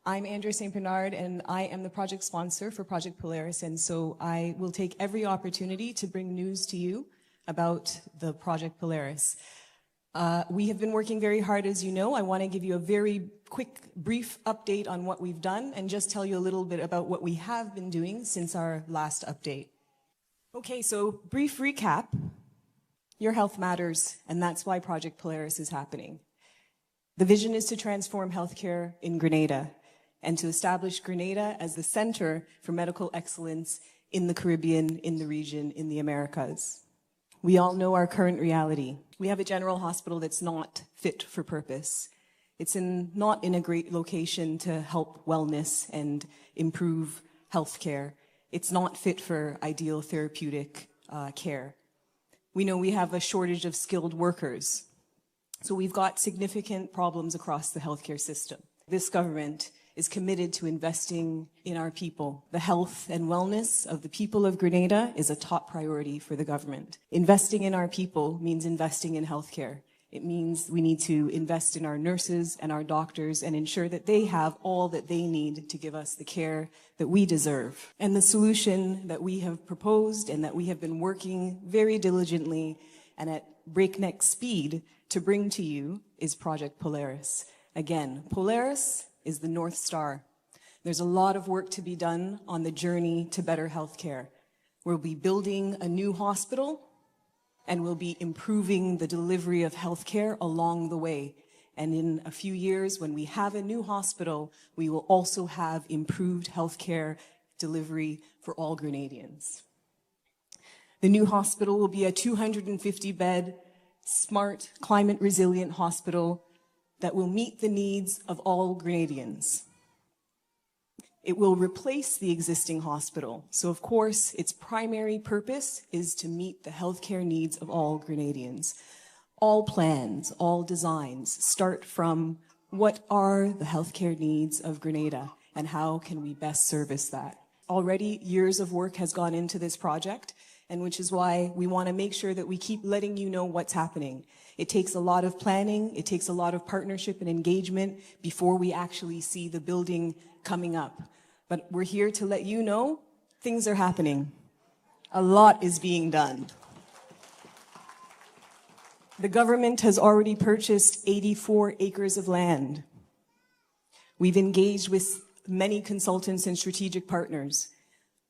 I'm Andrea St and I am the project sponsor for Project Polaris, and so I will take every opportunity to bring news to you about the Project Polaris. We have been working very hard, as you know. I want to give you a very quick, brief update on what we've done and just tell you a little bit about what we have been doing since our last update. Okay, so brief recap. Your health matters, and that's why Project Polaris is happening. The vision is to transform healthcare in Grenada and to establish Grenada as the center for medical excellence in the Caribbean, in the region, in the Americas. We all know our current reality. We have a general hospital that's not fit for purpose. It's not in a great location to help wellness and improve healthcare. It's not fit for ideal therapeutic care. We know we have a shortage of skilled workers. So we've got significant problems across the healthcare system. This government is committed to investing in our people. The health and wellness of the people of Grenada is a top priority for the government. Investing in our people means investing in healthcare. It means we need to invest in our nurses and our doctors and ensure that they have all that they need to give us the care that we deserve. And the solution that we have proposed and that we have been working very diligently and at breakneck speed to bring to you is Project Polaris. Again, Polaris is the North Star. There's a lot of work to be done on the journey to better healthcare. We'll be building a new hospital and we'll be improving the delivery of healthcare along the way. And in a few years, when we have a new hospital, we will also have improved healthcare delivery for all Grenadians. The new hospital will be a 250-bed, smart, climate-resilient hospital that will meet the needs of all Grenadians. It will replace the existing hospital. So, of course, its primary purpose is to meet the healthcare needs of all Grenadians. All plans, all designs start from what are the healthcare needs of Grenada and how can we best service that. Already, years of work has gone into this project, and which is why we want to make sure that we keep letting you know what's happening. It takes a lot of planning, it takes a lot of partnership and engagement before we actually see the building coming up. But we're here to let you know things are happening. A lot is being done. The government has already purchased 84 acres of land. We've engaged with many consultants and strategic partners.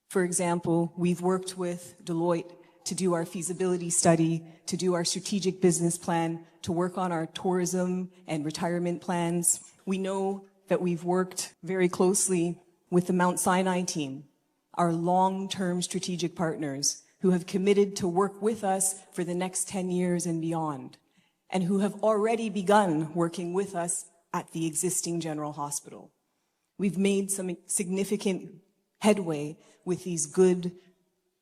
For example, we've worked with Deloitte to do our feasibility study, to do our strategic business plan, to work on our tourism and retirement plans. We know that we've worked very closely with the Mount Sinai team, our long-term strategic partners who have committed to work with us for the next 10 years and beyond, and who have already begun working with us at the existing general hospital. We've made some significant headway with these good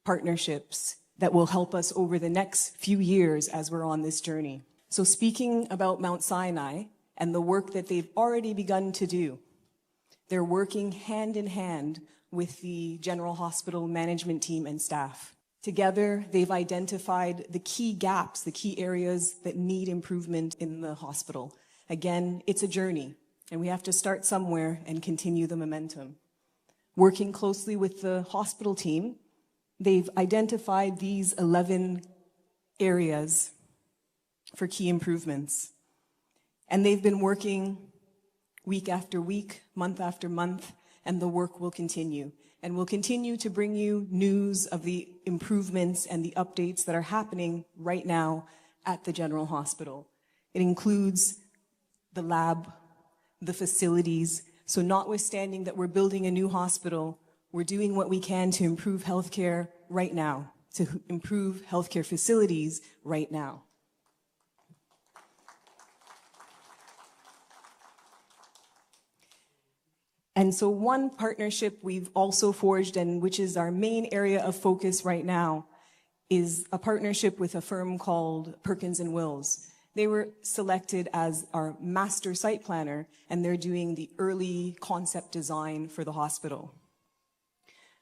partnerships that will help us over the next few years as we're on this journey. So speaking about Mount Sinai and the work that they've already begun to do, they're working hand in hand with the General Hospital management team and staff. Together, they've identified the key gaps, the key areas that need improvement in the hospital. Again, it's a journey, and we have to start somewhere and continue the momentum. Working closely with the hospital team, they've identified these 11 areas for key improvements. And they've been working week after week, month after month, and the work will continue. And we'll continue to bring you news of the improvements and the updates that are happening right now at the General Hospital. It includes the lab, the facilities. So notwithstanding that we're building a new hospital, we're doing what we can to improve healthcare right now, to improve healthcare facilities right now. And so one partnership we've also forged, and which is our main area of focus right now, is a partnership with a firm called Perkins & Wills. They were selected as our master site planner, and they're doing the early concept design for the hospital.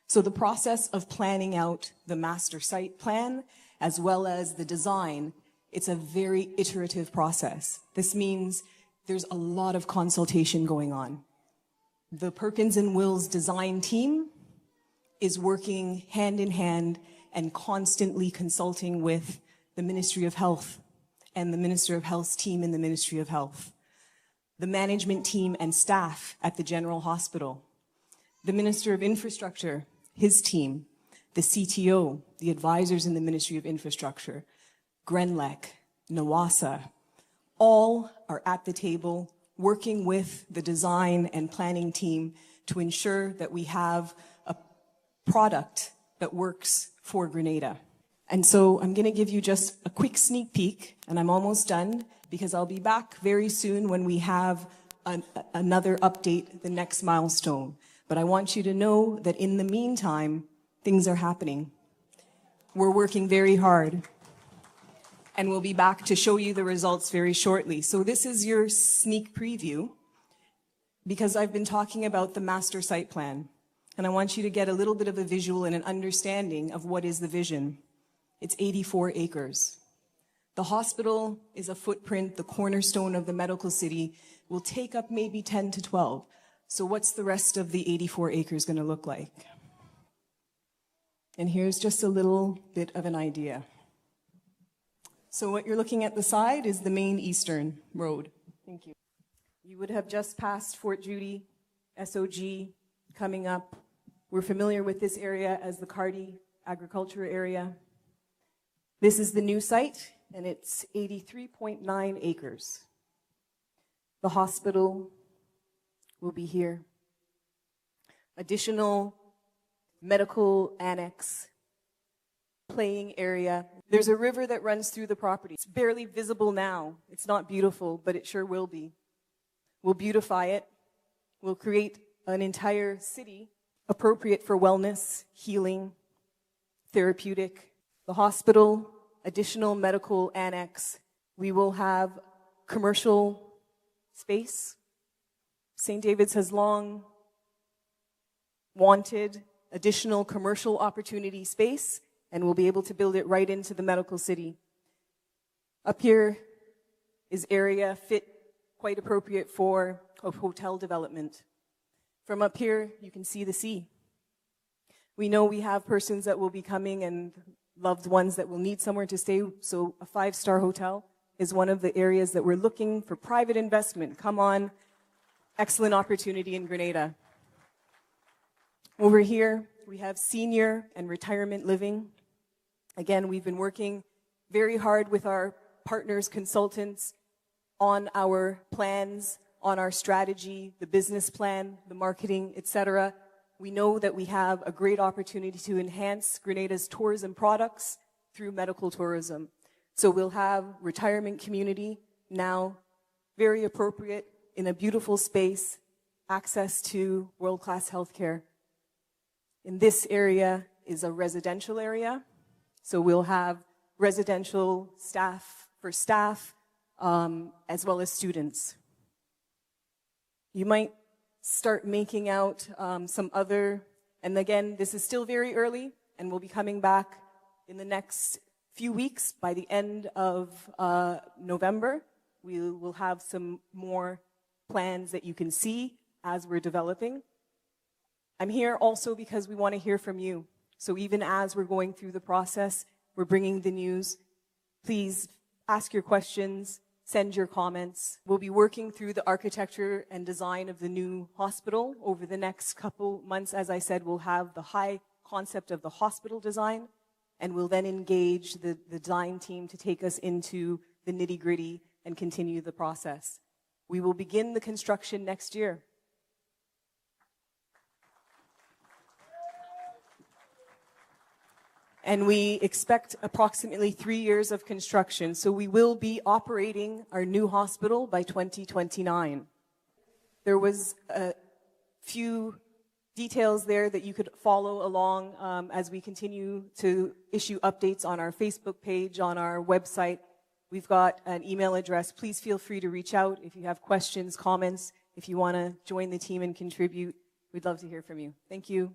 So the process of planning out the master site plan, as well as the design, it's a very iterative process. This means there's a lot of consultation going on. The Perkins and Wills design team is working hand in hand and constantly consulting with the Ministry of Health and the Minister of Health's team in the Ministry of Health, the management team and staff at the General Hospital, the Minister of Infrastructure, his team, the CTO, the advisors in the Ministry of Infrastructure, Grenlec, NAWASA, all are at the table working with the design and planning team to ensure that we have a product that works for Grenada. And so I'm going to give you just a quick sneak peek, and I'm almost done, because I'll be back very soon when we have another update, the next milestone. But I want you to know that in the meantime, things are happening. We're working very hard, and we'll be back to show you the results very shortly. So this is your sneak preview, because I've been talking about the master site plan, and I want you to get a little bit of a visual and an understanding of what is the vision. It's 84 acres. The hospital is a footprint, the cornerstone of the medical city, will take up maybe 10 to 12. So what's the rest of the 84 acres going to look like? And here's just a little bit of an idea. So what you're looking at the side is the main eastern road. Thank you. You would have just passed Fort Judy, SOG, coming up. We're familiar with this area as the Cardi agriculture area. This is the new site, and it's 83.9 acres. The hospital will be here. Additional medical annex, playing area. There's a river that runs through the property. It's barely visible now. It's not beautiful, but it sure will be. We'll beautify it. We'll create an entire city appropriate for wellness, healing, therapeutic. The hospital, additional medical annex. We will have commercial space. St. David's has long wanted additional commercial opportunity space, and we'll be able to build it right into the medical city. Up here is area fit, quite appropriate for a hotel development. From up here, you can see the sea. We know we have persons that will be coming and loved ones that will need somewhere to stay, so a 5-star hotel is one of the areas that we're looking for private investment. Come on, excellent opportunity in Grenada. Over here, we have senior and retirement living. Again, we've been working very hard with our partners, consultants, on our plans, on our strategy, the business plan, the marketing, etc. We know that we have a great opportunity to enhance Grenada's tourism products through medical tourism. So we'll have retirement community now, very appropriate, in a beautiful space, access to world-class healthcare. In this area is a residential area, so we'll have residential staff for staff, as well as students. You might start making out some other, and again, this is still very early, and we'll be coming back in the next few weeks. By the end of November, we will have some more plans that you can see as we're developing. I'm here also because we want to hear from you. So even as we're going through the process, we're bringing the news. Please ask your questions, send your comments. We'll be working through the architecture and design of the new hospital over the next couple months. As I said, we'll have the high concept of the hospital design, and we'll then engage the design team to take us into the nitty-gritty and continue the process. We will begin the construction next year. And we expect approximately 3 years of construction. So we will be operating our new hospital by 2029. There was a few details there that you could follow along as we continue to issue updates on our Facebook page, on our website. We've got an email address. Please feel free to reach out if you have questions, comments, if you want to join the team and contribute. We'd love to hear from you. Thank you.